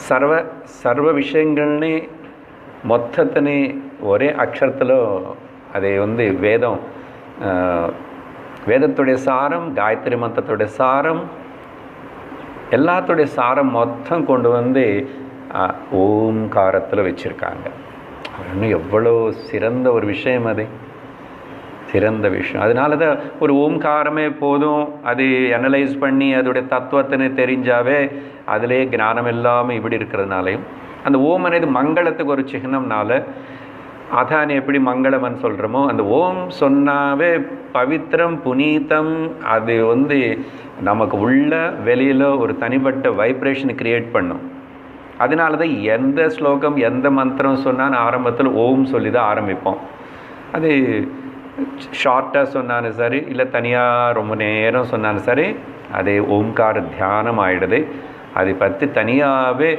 సర్వ విషయంగల్ని మొత్తతని ఒరే అక్షరతలో అది ఉంది వేదం. வேதத்துடைய சாரம், காயத்ரி மந்திரத்துடைய சாரம், எல்லாத்துடைய சாரம் மொத்தம் கொண்டு வந்து ஓம்காரத்தில் வச்சுருக்காங்க. இன்னும் எவ்வளோ சிறந்த ஒரு விஷயம், அது சிறந்த விஷயம். அதனால தான் ஒரு ஓம்காரமே போதும், அது அனலைஸ் பண்ணி அதோடைய தத்துவத்தினை தெரிஞ்சாவே அதிலே ஞானம் இல்லாமல் இப்படி இருக்கிறதுனாலையும், அந்த ஓம் అనేది மங்களத்துக்கு ஒரு சிஹ்னம்னால அதான் எப்படி மங்களம்னு சொல்கிறோமோ, அந்த ஓம் சொன்னாவே பவித்திரம் புனீதம், அது வந்து நமக்கு உள்ள வெளியில் ஒரு தனிப்பட்ட வைப்ரேஷனை க்ரியேட் பண்ணும். அதனால தான் எந்த ஸ்லோகம் எந்த மந்திரம் சொன்னால் ஆரம்பத்தில் ஓம் சொல்லி தான் ஆரம்பிப்போம். அது ஷார்ட்டாக சொன்னாலும் சரி, இல்லை தனியாக ரொம்ப நேரம் சொன்னாலும் சரி, அது ஓம்கார தியானம் ஆகிடுது. அதை பற்றி தனியாகவே